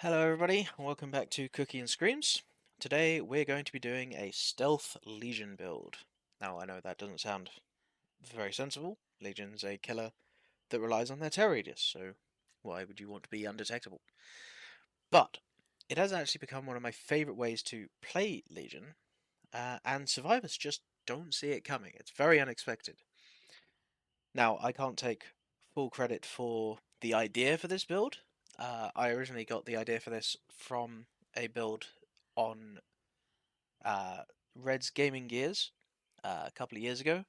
Hello everybody, and welcome back to Cookie and Screams. Today we're going to be doing a Stealth Legion build. Now I know that doesn't sound very sensible. Legion's a killer that relies on their terror radius, so why would you want to be undetectable? But it has actually become one of my favourite ways to play Legion, and survivors just don't see it coming. It's very unexpected. Now I can't take full credit for the idea for this build. I originally got the idea for this from a build on uh, Red's Gaming Gears a couple of years ago,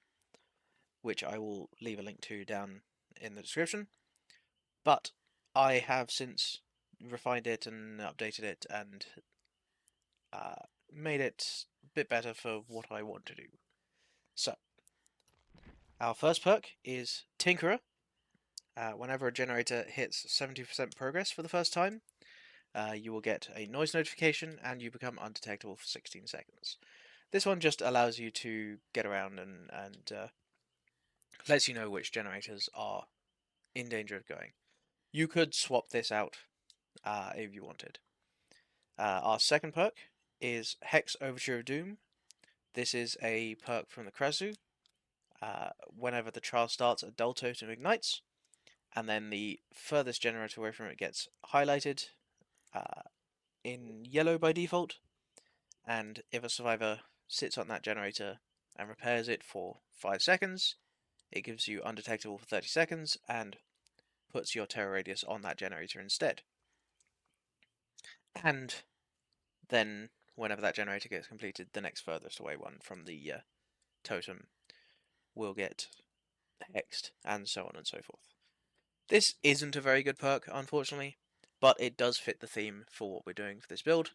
which I will leave a link to down in the description. But I have since refined it and updated it and uh, made it a bit better for what I want to do. So, our first perk is Tinkerer. Whenever a generator hits 70% progress for the first time, you will get a noise notification and you become undetectable for 16 seconds. This one just allows you to get around and lets you know which generators are in danger of going. You could swap this out if you wanted. Our second perk is Hex Overture of Doom. This is a perk from the Krezu. Whenever the trial starts, a dull totem ignites, and then the furthest generator away from it gets highlighted uh, in yellow by default, and if a survivor sits on that generator and repairs it for 5 seconds, it gives you undetectable for 30 seconds and puts your terror radius on that generator instead. And then, whenever that generator gets completed, the next furthest away one from the totem will get hexed, and so on and so forth. This isn't a very good perk, unfortunately, but it does fit the theme for what we're doing for this build,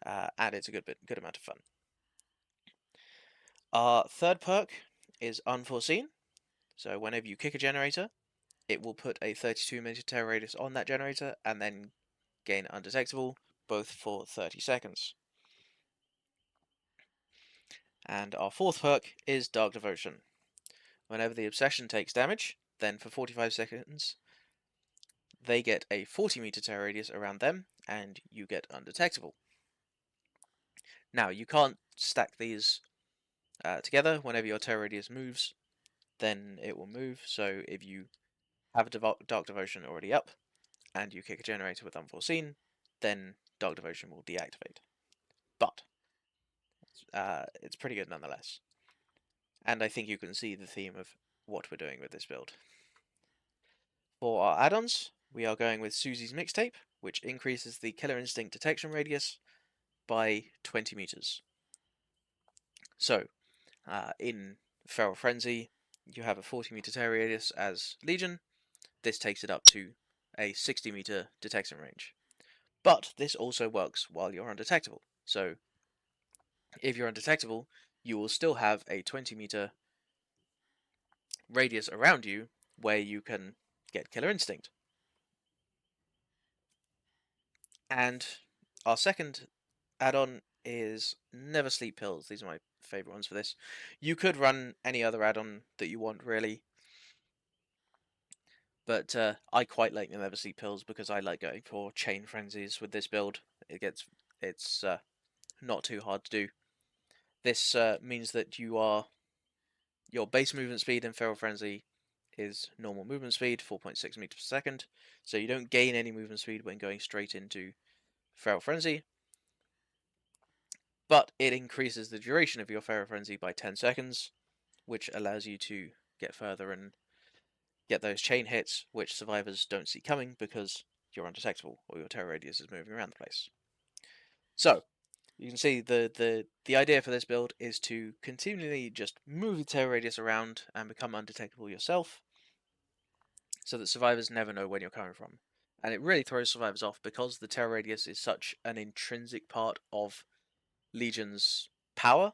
and it's a good amount of fun. Our third perk is Unforeseen. So whenever you kick a generator, it will put a 32-meter terror radius on that generator and then gain undetectable, both for 30 seconds. And our fourth perk is Dark Devotion. Whenever the Obsession takes damage, then for 45 seconds, they get a 40-meter terror radius around them, and you get undetectable. Now, you can't stack these together. Whenever your terror radius moves, then it will move. So if you have a Dark Devotion already up, and you kick a generator with Unforeseen, then Dark Devotion will deactivate. But it's pretty good nonetheless. And I think you can see the theme of what we're doing with this build. For our add-ons, we are going with Susie's Mixtape, which increases the Killer Instinct detection radius by 20 meters. So, in Feral Frenzy, you have a 40-meter terror radius as Legion. This takes it up to a 60-meter detection range. But this also works while you're undetectable. So, if you're undetectable, you will still have a 20-meter radius around you where you can get Killer Instinct. And our second add-on is Never Sleep Pills. These are my favourite ones for this. You could run any other add-on that you want, really. But I quite like the Never Sleep Pills because I like going for chain frenzies with this build. It's not too hard to do. This means that your base movement speed in Feral Frenzy is normal movement speed, 4.6 meters per second. So you don't gain any movement speed when going straight into Feral Frenzy. But it increases the duration of your Feral Frenzy by 10 seconds, which allows you to get further and get those chain hits, which survivors don't see coming because you're undetectable or your terror radius is moving around the place. So, you can see the idea for this build is to continually just move the terror radius around and become undetectable yourself, so that survivors never know when you're coming from. And it really throws survivors off because the terror radius is such an intrinsic part of Legion's power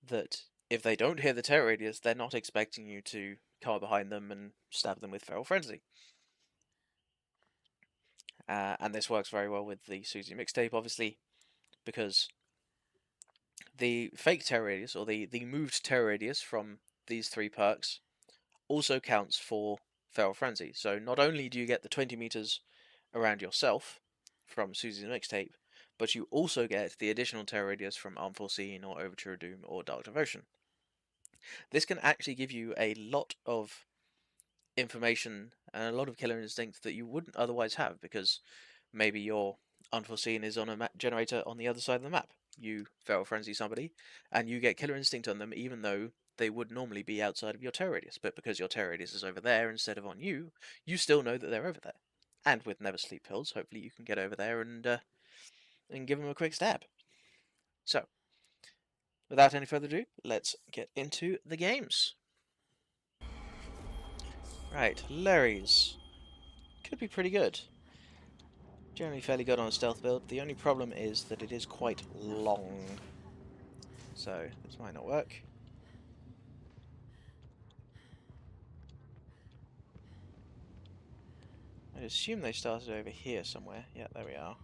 that if they don't hear the terror radius, they're not expecting you to come up behind them and stab them with Feral Frenzy. And this works very well with the Susie Mixtape, obviously, because the fake terror radius, or the moved terror radius from these three perks, also counts for Feral Frenzy. So not only do you get the 20 meters around yourself from Susie's Mixtape, but you also get the additional terror radius from Unforeseen or Overture of Doom or Dark Devotion. This can actually give you a lot of information and a lot of killer instinct that you wouldn't otherwise have, because maybe your Unforeseen is on a map generator on the other side of the map. You feral frenzy somebody, and you get killer instinct on them, even though they would normally be outside of your terror radius. But because your terror radius is over there instead of on you, you still know that they're over there. And with Never Sleep pills, hopefully you can get over there and give them a quick stab. So, without any further ado, let's get into the games. Right, Larry's could be pretty good. Generally fairly good on a stealth build. The only problem is that it is quite long. So, this might not work. I assume they started over here somewhere. Yeah, there we are.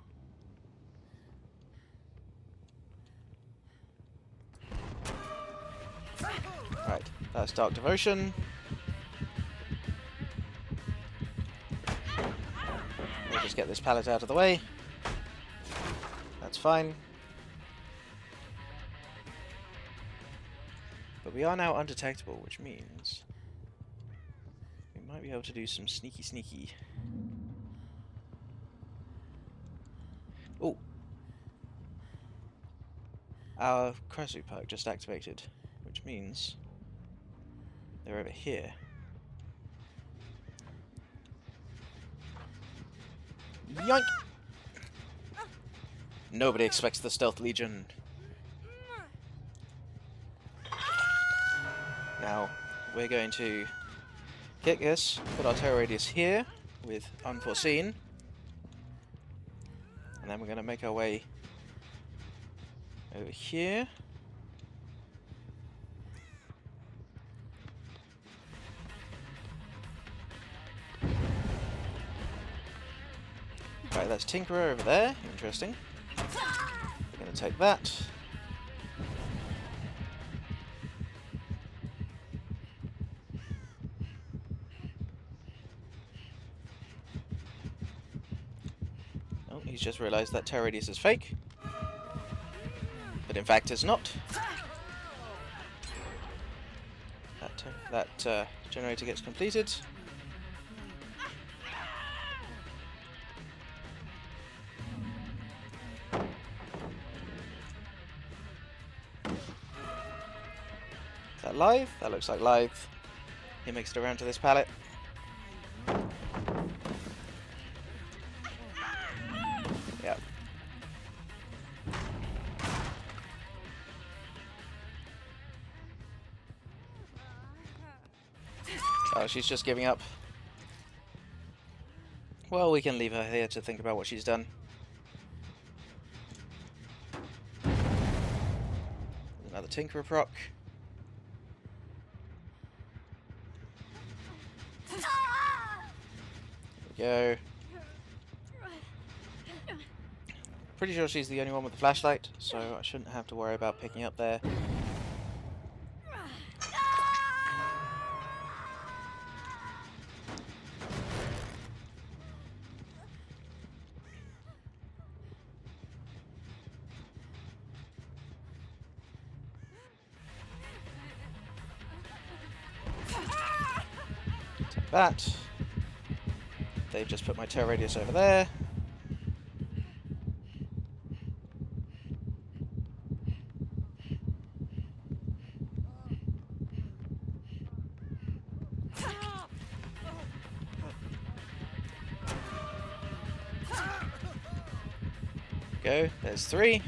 Right, that's Dark Devotion. We'll just get this pallet out of the way. That's fine. But we are now undetectable, which means we might be able to do some sneaky. Oh! Our Kresu perk just activated, which means they're over here. Yoink! Nobody expects the Stealth Legion. Now, we're going to kick this, put our terror radius here with Unforeseen, and then we're going to make our way over here. Right, that's Tinkerer over there. Interesting. We're going to take that. Oh, he's just realised that terror radius is fake. But in fact it's not. That generator gets completed. Is that live? That looks like live. He makes it around to this pallet. Yep. Oh, she's just giving up. Well, we can leave her here to think about what she's done. Another Tinkerer proc. There we go. Pretty sure she's the only one with the flashlight, so I shouldn't have to worry about picking up there. Take that. They've just put my terror radius over there. Go, there's 3.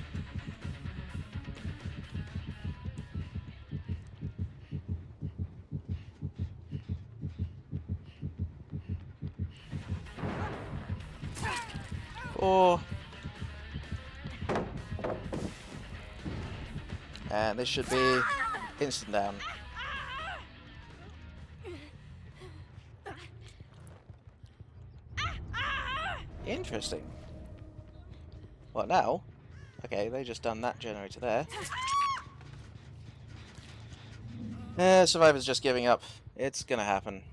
And this should be instant down. Interesting. What now? Okay, they just done that generator there. Survivor's just giving up. It's gonna happen.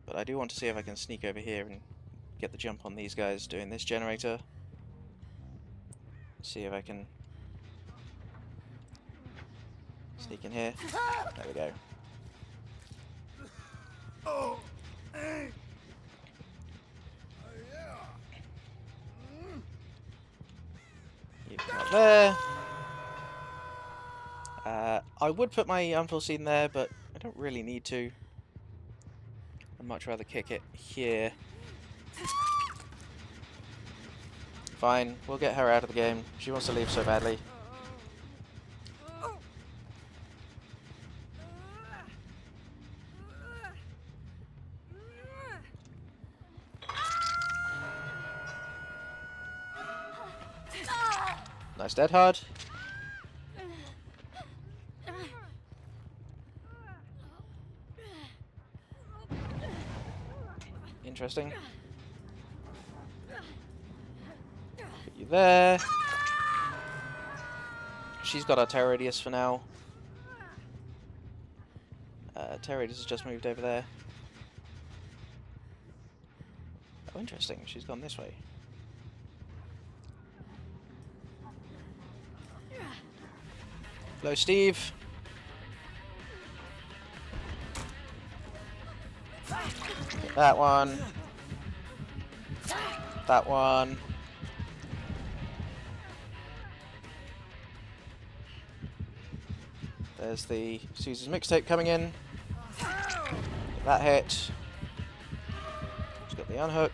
But I do want to see if I can sneak over here and get the jump on these guys doing this generator. See if I can sneak in here. There we go. You come up there. I would put my unforeseen there, but I don't really need to. I'd much rather kick it here. Fine, we'll get her out of the game. She wants to leave so badly. Nice dead hard. Interesting. Put you there. She's got our terror radius for now. Terror radius has just moved over there. Oh, interesting. She's gone this way. Hello, Steve. Get that one. That one. There's the Susan's mixtape coming in. Get that hit. She's got the unhook.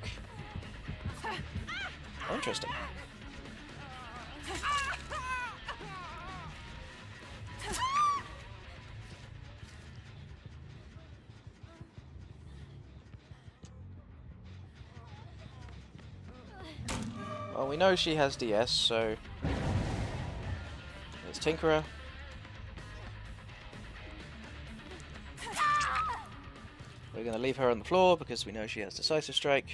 Oh, interesting. Well, we know she has DS, so there's Tinkerer. We're going to leave her on the floor because we know she has Decisive Strike.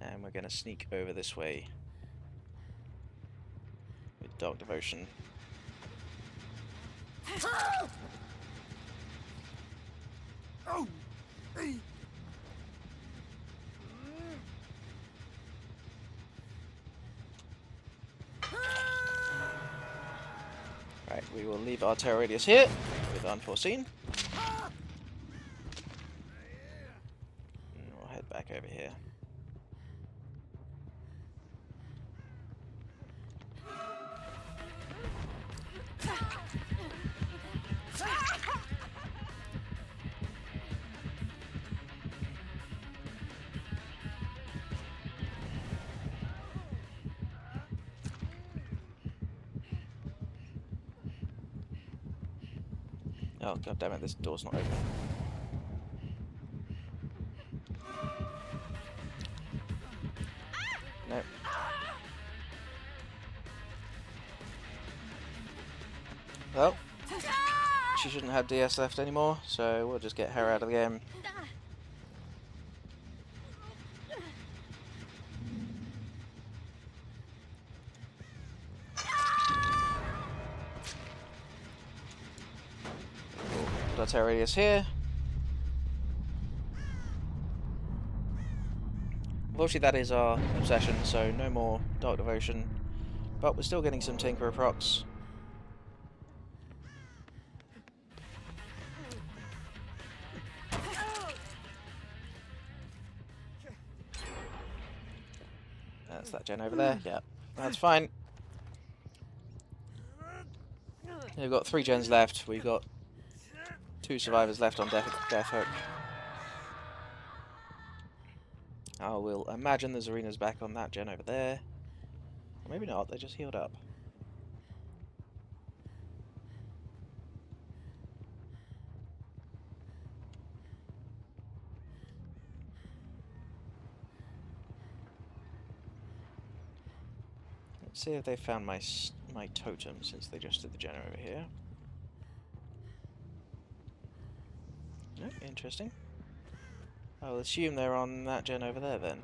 And we're going to sneak over this way with Dark Devotion. Right, we will leave our terror radius here with unforeseen. And we'll head back over here. Oh, god damn it, this door's not open. Nope. Well, she shouldn't have DS left anymore, so we'll just get her out of the game. Got our terror radius here. Unfortunately, that is our obsession, so no more Dark Devotion. But we're still getting some Tinkerer procs. That's that gen over there. Yeah, that's fine. We've got 3 gens left. We've got 2 survivors left on Death Hook. I will imagine the Zarina's back on that gen over there. Or maybe not, they just healed up. Let's see if they found my totem, since they just did the gen over here. Nope, interesting. I'll assume they're on that gen over there then.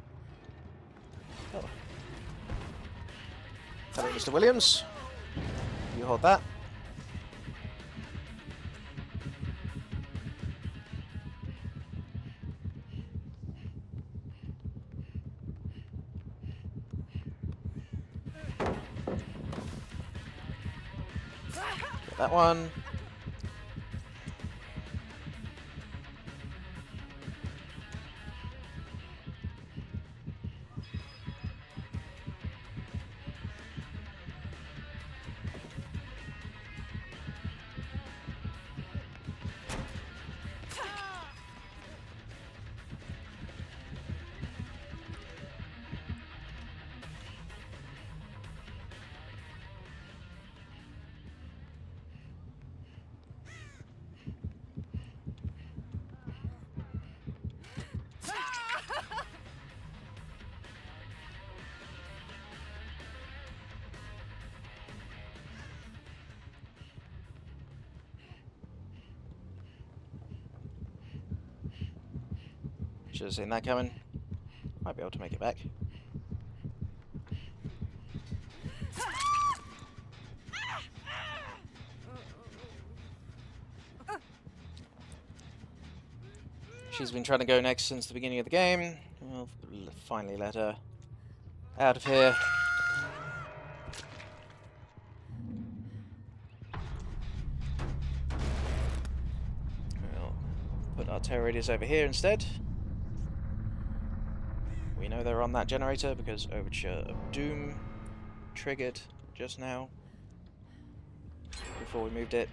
Oh. Hello, Mr. Williams. You hold that. Get that one. Should have seen that coming. Might be able to make it back. She's been trying to go next since the beginning of the game. We'll finally let her out of here. We'll put our terror radius over here instead. We know they're on that generator because Overture of Doom triggered just now before we moved it.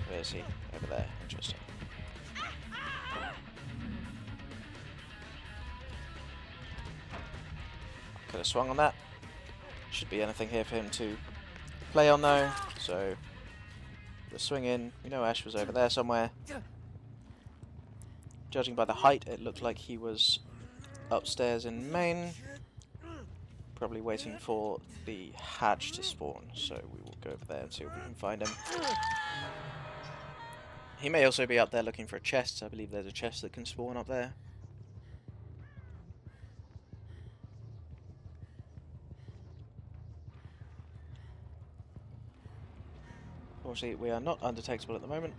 Where is he? Over there. Interesting. Could have swung on that. Should be anything here for him to play on though. So the swing in. We know Ash was over there somewhere. Judging by the height, it looked like he was upstairs in main. Probably waiting for the hatch to spawn. So we will go over there and see if we can find him. He may also be up there looking for a chest. I believe there's a chest that can spawn up there. Unfortunately, we are not undetectable at the moment.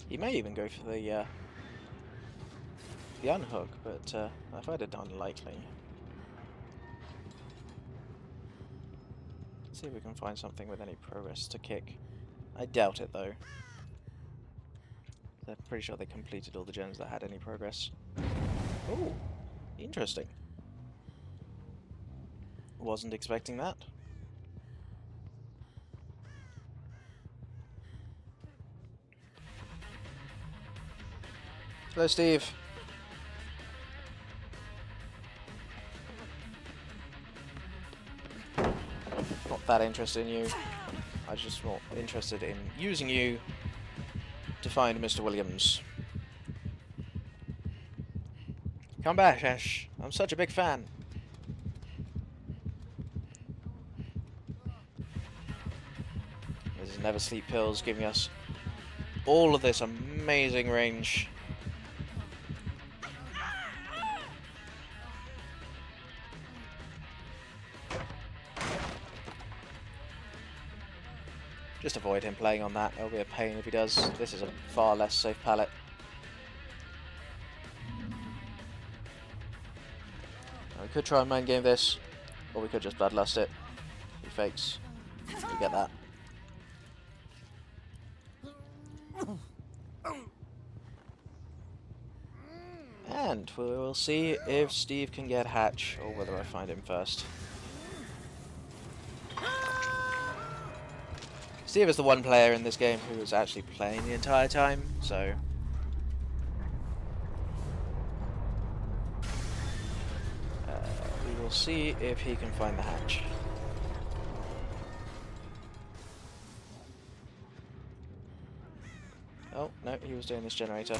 He may even go for the unhook, but I find it unlikely. Let's see if we can find something with any progress to kick. I doubt it, though. I'm pretty sure they completed all the gens that had any progress. Ooh, interesting. Wasn't expecting that. Hello, Steve. Not that interested in you. I'm just more interested in using you to find Mr. Williams. Come back, Ash. I'm such a big fan. There's Never Sleep pills giving us all of this amazing range. Just avoid him playing on that. It'll be a pain if he does. This is a far less safe palette. We could try and main game this, or we could just bloodlust it. He fakes. We get that. And we will see if Steve can get Hatch, or whether I find him first. Steve is the one player in this game who is actually playing the entire time, so... we will see if he can find the hatch. Oh, no, he was doing this generator.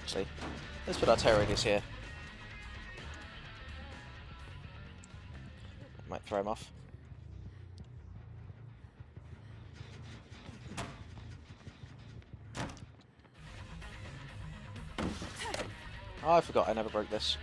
Actually, let's put our terror radius here. Might throw him off. Oh, I forgot I never broke this.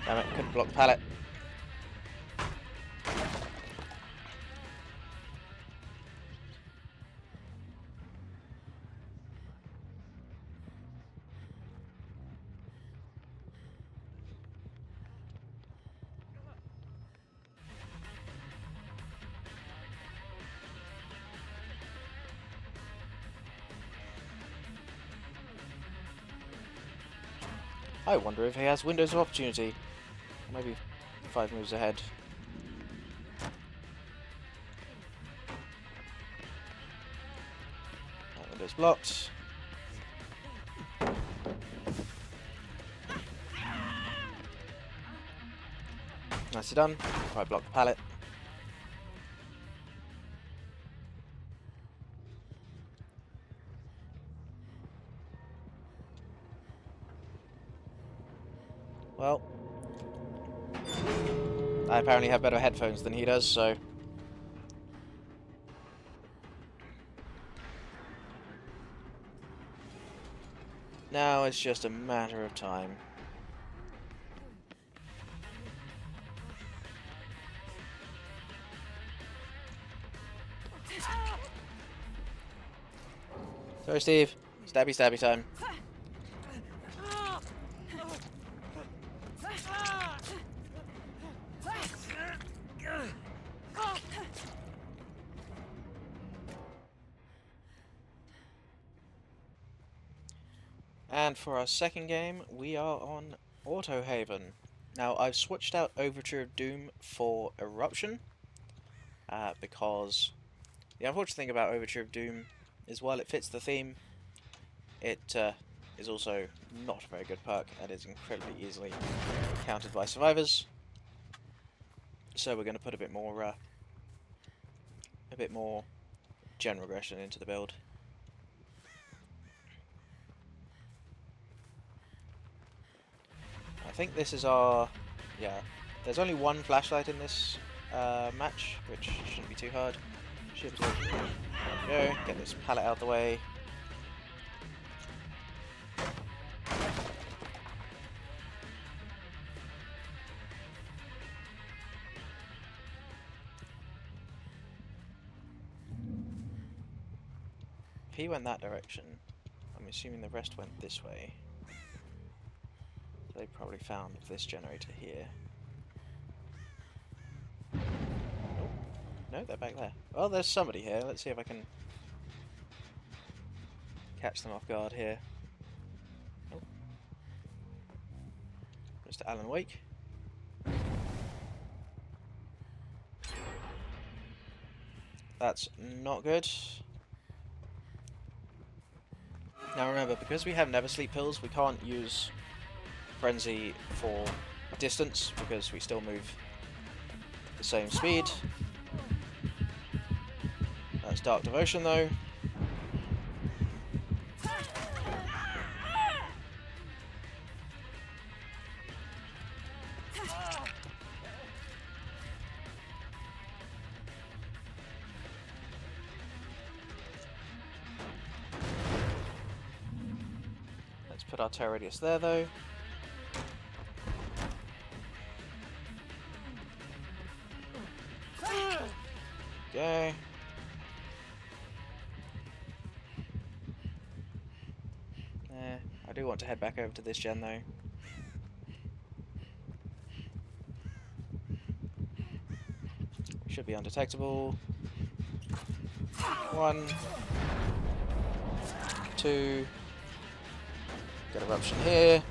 Damn it, couldn't block the pallet. I wonder if he has windows of opportunity. Maybe 5 moves ahead. That window's blocked. Nicely done. Right, block the pallet. Well, I apparently have better headphones than he does, so... Now it's just a matter of time. Sorry, Steve. Stabby stabby time. And for our second game, we are on Autohaven. Now, I've switched out Overture of Doom for Eruption, because the unfortunate thing about Overture of Doom is while it fits the theme, it is also not a very good perk and is incredibly easily countered by survivors. So we're going to put a bit more gen regression into the build. I think this is our... yeah. There's only one flashlight in this match, which shouldn't be too hard. Should be good. There we go. Get this pallet out of the way. If he went that direction, I'm assuming the rest went this way. They probably found this generator here. Oh. No, they're back there. Well, there's somebody here. Let's see if I can catch them off guard here. Oh. Mr. Alan Wake. That's not good. Now remember, because we have never sleep pills, we can't use Frenzy for distance, because we still move the same speed. That's Dark Devotion though. Let's put our Terror Radius there though. Okay. I do want to head back over to this gen though. Should be undetectable. 1, 2. Get Eruption here.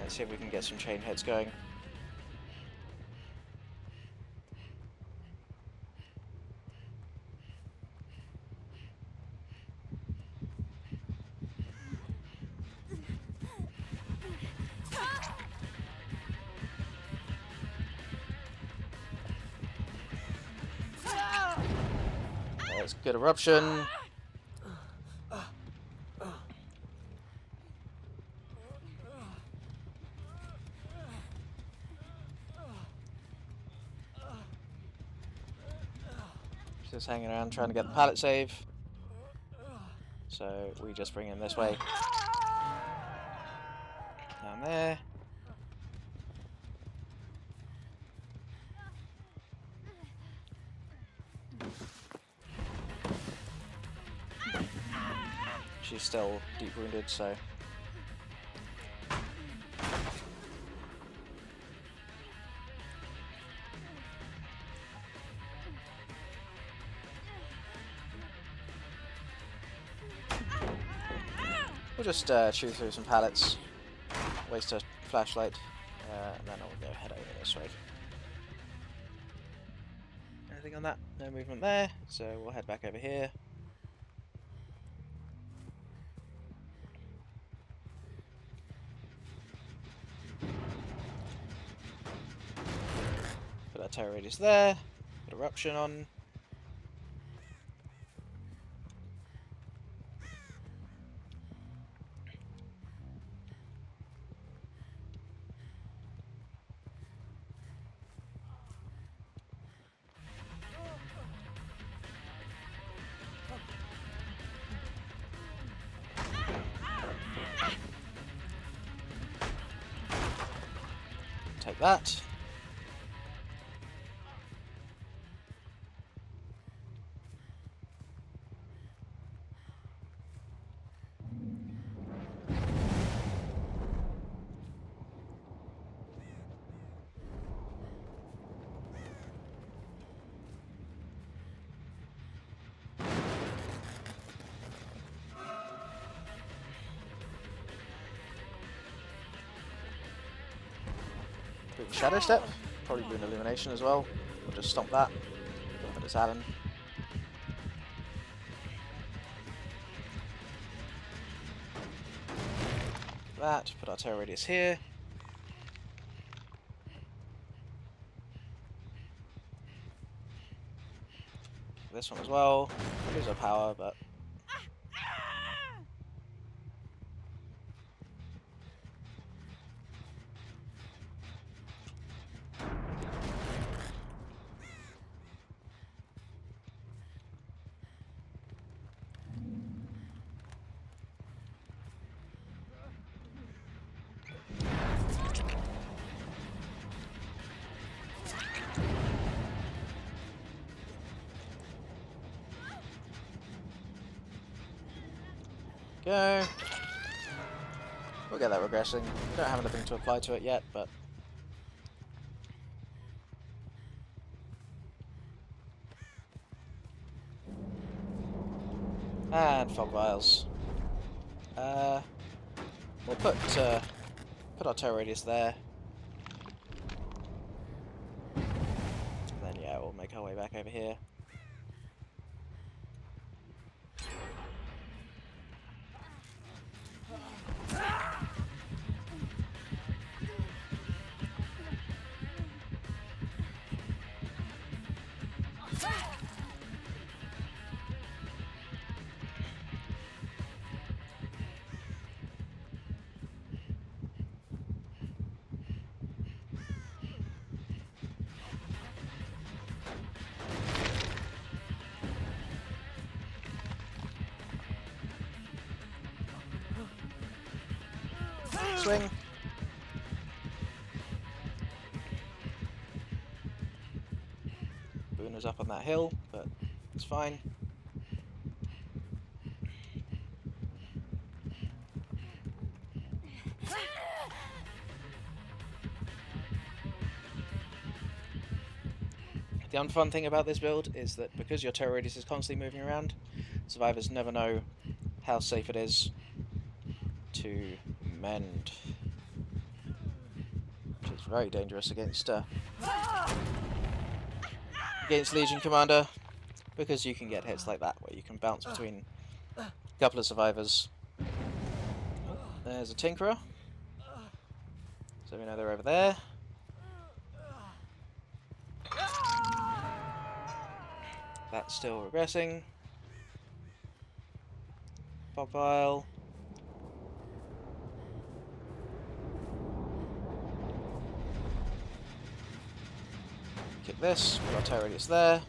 Let's see if we can get some chain heads going. Gets good eruption. Just hanging around trying to get the pallet save. So we just bring him this way. Down there. She's still deep wounded, so we'll just chew through some pallets, waste a flashlight, and then I'll go head over this way. Anything on that? No movement there, so we'll head back over here. Put our terror radius there, put eruption on. Take that. Boot Shadow Step, probably Boon Illumination as well. We'll just stomp that. Put this Alan. That, put our terror radius here. This one as well. Lose our power, but go. We'll get that regressing. We don't have anything to apply to it yet, but and fog vials. We'll put our terror radius there. And then yeah, we'll make our way back over here. Swing. Boon is up on that hill, but it's fine. The unfun thing about this build is that because your terror radius is constantly moving around, survivors never know how safe it is to mend, which is very dangerous against Legion Commander, because you can get hits like that where you can bounce between a couple of survivors. Oh, there's a Tinkerer, so we know they're over there. That's still regressing. Pop vial. Kick this. We've got tow radius there.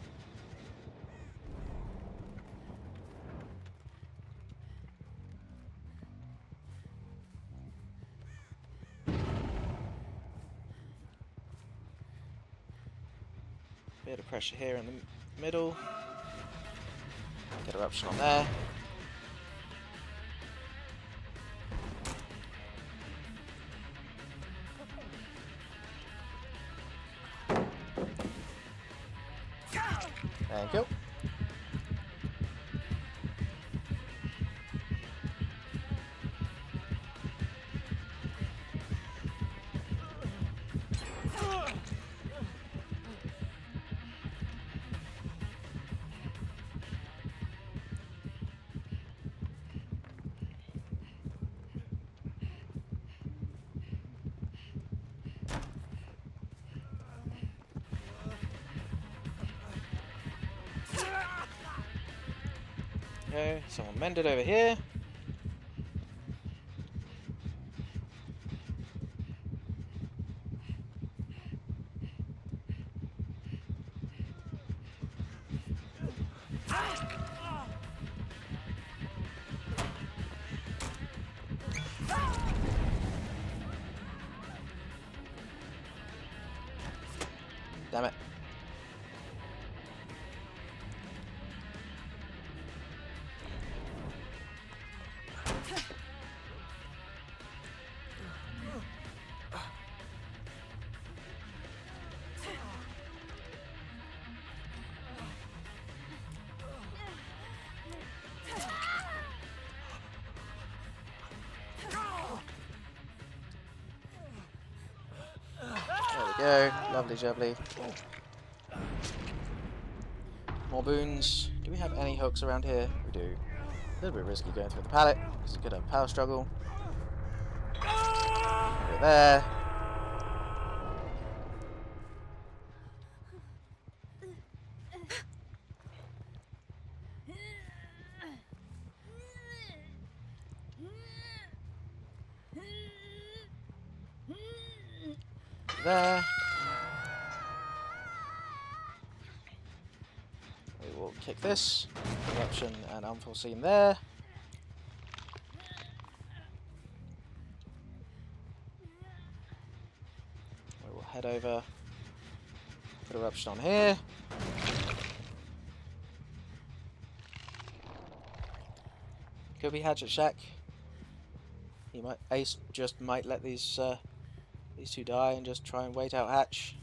Bit of pressure here in the middle. Get eruption on there. Thank you. Okay, someone mended over here. Damn it. There we go. Lovely jubbly. More boons. Do we have any hooks around here? We do. A little bit risky going through the pallet, because it could have a power struggle. Over there. There. We will kick this. Eruption and unforeseen there. We will head over. Put eruption on here. Could be Hatchet Shack. He might Ace just might let these two die and just try and wait out Hatch.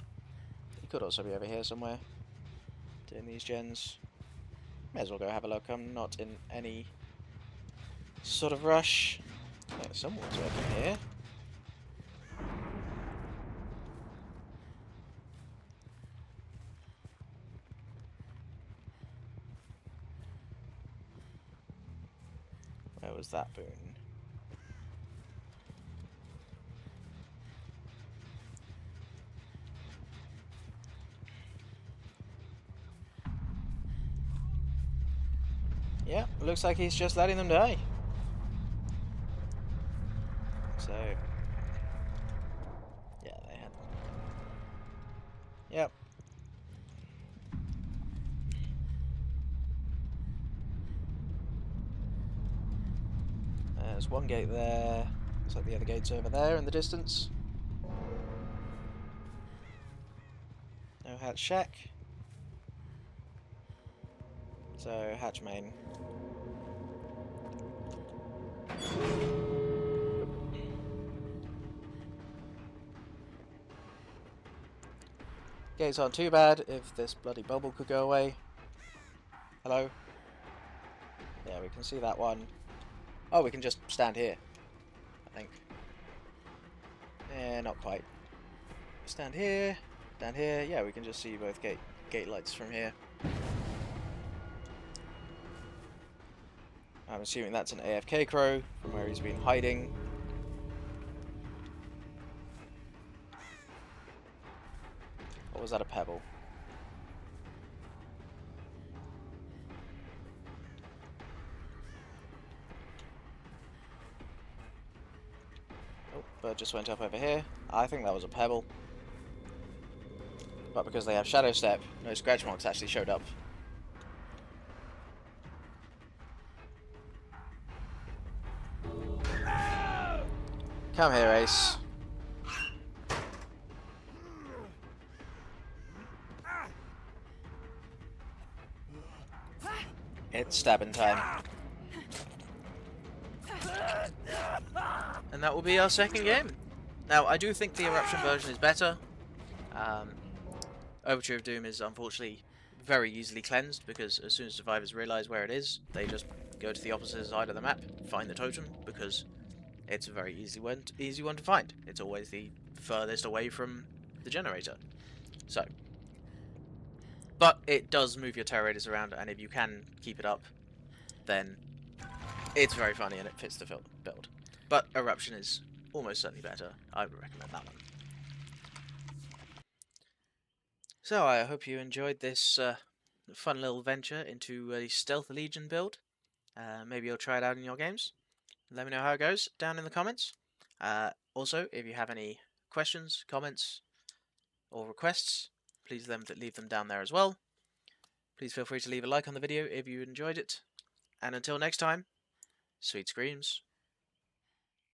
He could also be over here somewhere doing these gens. May as well go have a look. I'm not in any sort of rush. Yeah, someone's working here. Where was that boon? Yeah, looks like he's just letting them die. So, yeah, they had them. Yep. There's one gate there. Looks like the other gate's over there in the distance. No Hatch Shack. So, Hatch main. Gates aren't too bad if this bloody bubble could go away. Hello? Yeah, we can see that one. Oh, we can just stand here, I think. Not quite. Stand here, stand here. Yeah, we can just see both gate lights from here. I'm assuming that's an AFK crow from where he's been hiding. Or was that a pebble? bird just went up over here. I think that was a pebble. But because they have shadow step, no scratch marks actually showed up. Come here, Ace. It's stabbing time. And that will be our second game. Now, I do think the Eruption version is better. Overture of Doom is unfortunately very easily cleansed, because as soon as survivors realise where it is, they just go to the opposite side of the map, find the totem, because it's a very easy one to find. It's always the furthest away from the generator. So, but it does move your Terror Raiders around, and if you can keep it up, then it's very funny and it fits the build. But Eruption is almost certainly better. I would recommend that one. So I hope you enjoyed this fun little venture into a Stealth Legion build. Maybe you'll try it out in your games. Let me know how it goes down in the comments. Also, if you have any questions, comments, or requests, please leave them down there as well. Please feel free to leave a like on the video if you enjoyed it. And until next time, sweet screams.